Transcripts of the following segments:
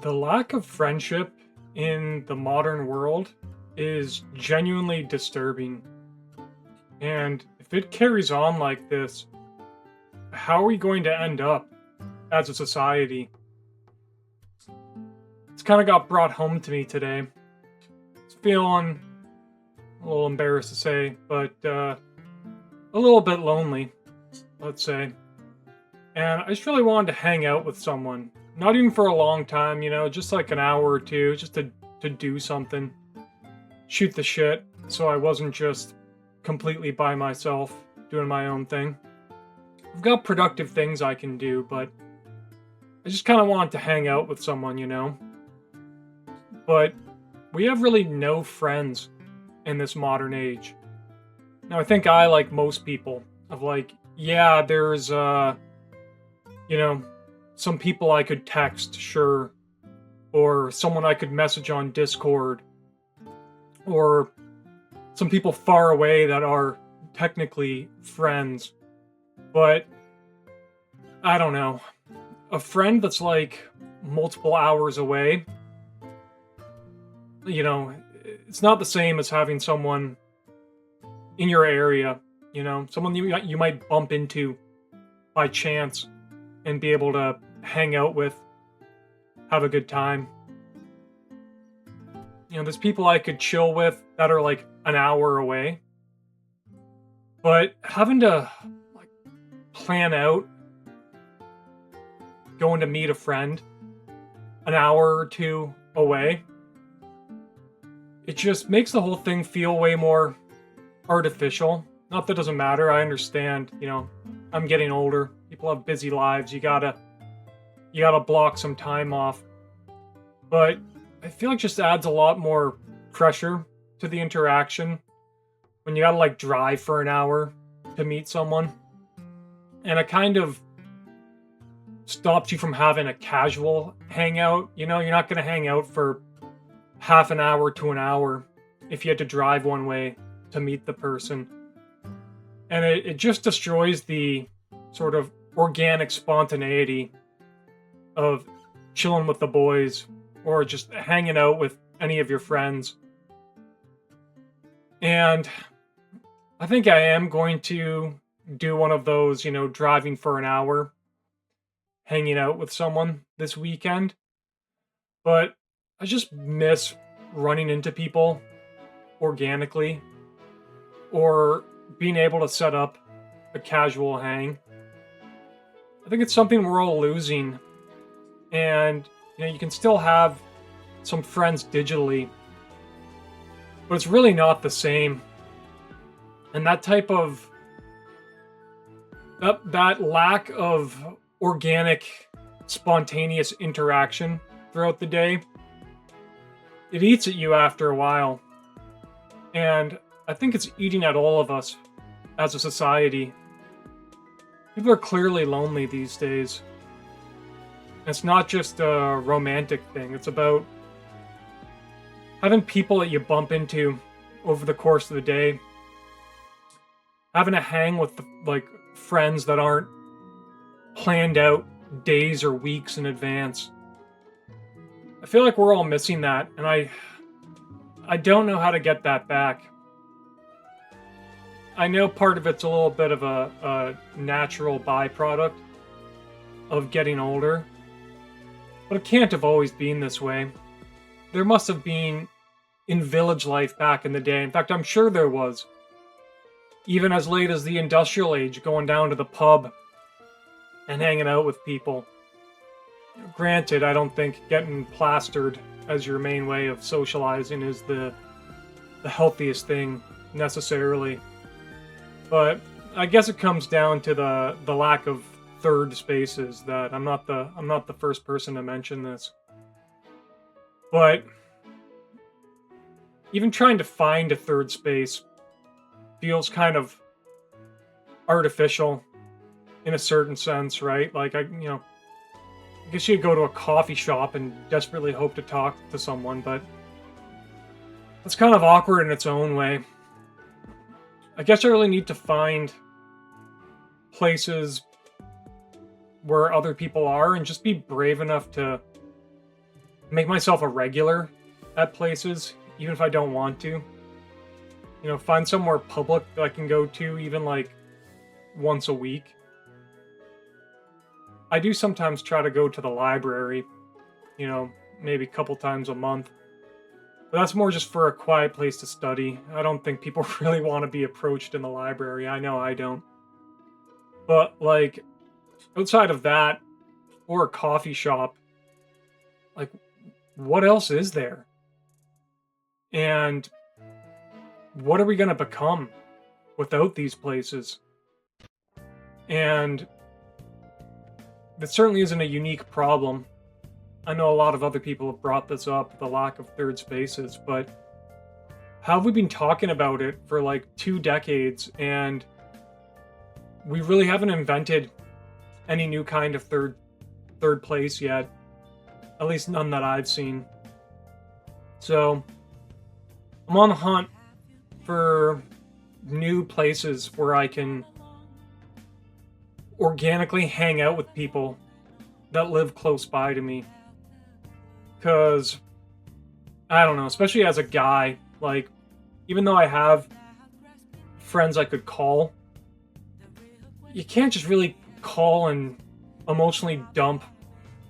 The lack of friendship in the modern world is genuinely disturbing. And if it carries on like this, how are we going to end up as a society? It's kind of got brought home to me today. It's feeling a little embarrassed to say, but a little bit lonely, let's say. And I just really wanted to hang out with someone. Not even for a long time, just like an hour or two, just to do something, shoot the shit, so I wasn't just completely by myself doing my own thing. I've got productive things I can do, but I just kind of wanted to hang out with someone. But we have really no friends in this modern age. Now, I think I, like most people, of like, yeah, there's, some people I could text, sure, or someone I could message on Discord, or some people far away that are technically friends. But I don't know. A friend that's like multiple hours away, it's not the same as having someone in your area, someone you might bump into by chance and be able to hang out with, have a good time. There's people I could chill with that are like an hour away. But having to like plan out going to meet a friend an hour or two away, it just makes the whole thing feel way more artificial. Not that it doesn't matter. I understand, I'm getting older. People have busy lives. You gotta block some time off. But I feel like it just adds a lot more pressure to the interaction when you gotta like drive for an hour to meet someone. And it kind of stops you from having a casual hangout. You're not gonna hang out for half an hour to an hour if you had to drive one way to meet the person. And it just destroys the sort of organic spontaneity of chilling with the boys or just hanging out with any of your friends. And I think I am going to do one of those, driving for an hour, hanging out with someone this weekend. But I just miss running into people organically or being able to set up a casual hang. I think it's something we're all losing. And, you can still have some friends digitally, but it's really not the same. And that type of, that lack of organic, spontaneous interaction throughout the day, it eats at you after a while. And I think it's eating at all of us as a society. People are clearly lonely these days. It's not just a romantic thing. It's about having people that you bump into over the course of the day. Having to hang with like friends that aren't planned out days or weeks in advance. I feel like we're all missing that, and I don't know how to get that back. I know part of it's a little bit of a natural byproduct of getting older, but it can't have always been this way. There must have been in village life back in the day. In fact, I'm sure there was. Even as late as the industrial age, going down to the pub and hanging out with people. Granted, I don't think getting plastered as your main way of socializing is the healthiest thing necessarily. But I guess it comes down to the lack of third spaces. That I'm not the first person to mention this. But even trying to find a third space feels kind of artificial in a certain sense, right? Like I guess you could go to a coffee shop and desperately hope to talk to someone, but it's kind of awkward in its own way. I guess I really need to find places where other people are and just be brave enough to make myself a regular at places, even if I don't want to. You know, find somewhere public that I can go to, even like once a week. I do sometimes try to go to the library, you know, maybe a couple times a month. But that's more just for a quiet place to study. I don't think people really want to be approached in the library. I know I don't. But, like, outside of that, or a coffee shop, like, what else is there? And what are we going to become without these places? And it certainly isn't a unique problem. I know a lot of other people have brought this up, the lack of third spaces, but how have we been talking about it for like 2 decades and we really haven't invented any new kind of third place yet. At least none that I've seen. So I'm on the hunt for new places where I can organically hang out with people that live close by to me. Because, I don't know, especially as a guy, like, even though I have friends I could call, you can't just really call and emotionally dump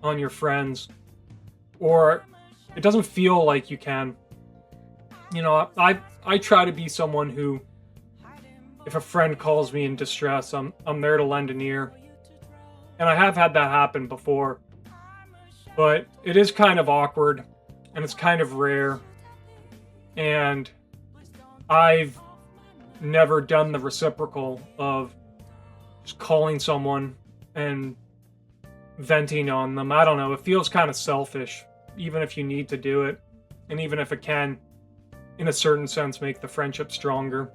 on your friends. Or it doesn't feel like you can. You know, I try to be someone who, if a friend calls me in distress, I'm there to lend an ear. And I have had that happen before. But it is kind of awkward, and it's kind of rare. And I've never done the reciprocal of just calling someone and venting on them. I don't know, it feels kind of selfish, even if you need to do it. And even if it can, in a certain sense, make the friendship stronger.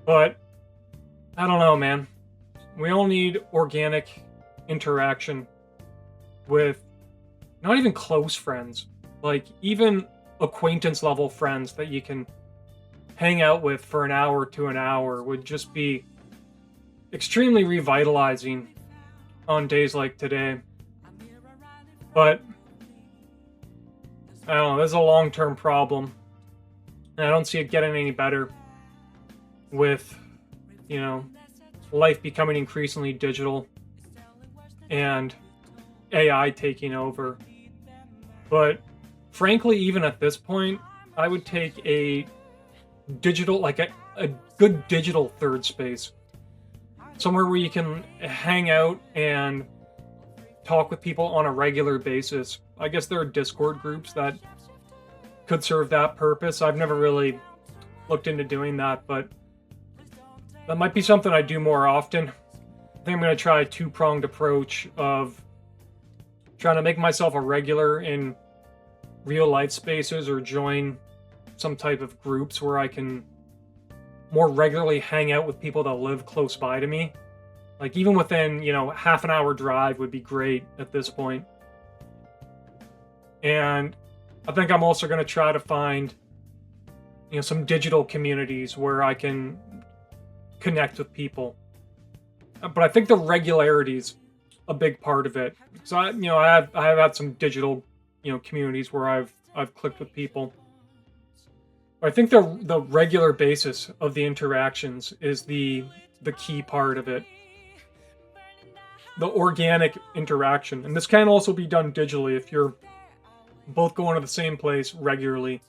But, I don't know, man. We all need organic interaction with not even close friends, like even acquaintance level friends that you can hang out with for an hour to an hour would just be extremely revitalizing on days like today. But I don't know, this is a long-term problem, and I don't see it getting any better with, you know, life becoming increasingly digital and AI taking over. But frankly, even at this point, I would take a digital, like a good digital third space. Somewhere where you can hang out and talk with people on a regular basis. I guess there are Discord groups that could serve that purpose. I've never really looked into doing that, but that might be something I do more often. I think I'm going to try a two-pronged approach of trying to make myself a regular in real life spaces or join some type of groups where I can more regularly hang out with people that live close by to me. Like even within, you know, half an hour drive would be great at this point. And I think I'm also going to try to find, you know, some digital communities where I can connect with people. But I think the regularity's a big part of it. So I have had some digital, you know, communities where I've clicked with people. But I think the regular basis of the interactions is the key part of it. The organic interaction. And this can also be done digitally if you're both going to the same place regularly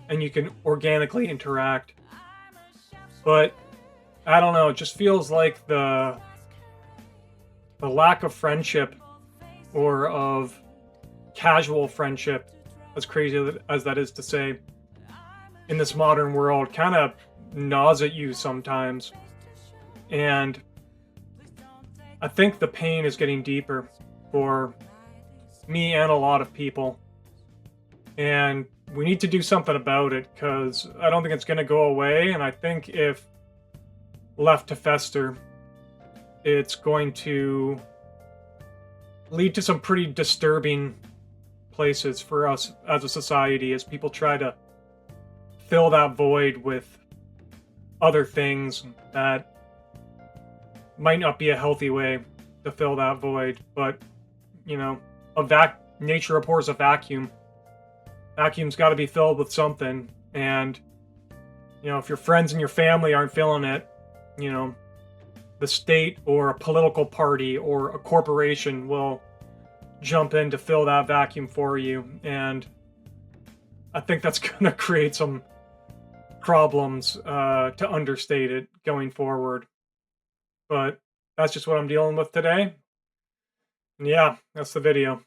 and you can organically interact. But I don't know, it just feels like the lack of friendship or of casual friendship, as crazy as that is to say, in this modern world kind of gnaws at you sometimes. And I think the pain is getting deeper for me and a lot of people. And we need to do something about it because I don't think it's going to go away. And I think if left to fester, it's going to lead to some pretty disturbing places for us as a society as people try to fill that void with other things that might not be a healthy way to fill that void. But, you know, nature abhors a vacuum. Vacuum's got to be filled with something, and if your friends and your family aren't feeling it, you know, the state or a political party or a corporation will jump in to fill that vacuum for you, and I think that's going to create some problems, to understate it, going forward. But that's just what I'm dealing with today. And yeah, that's the video.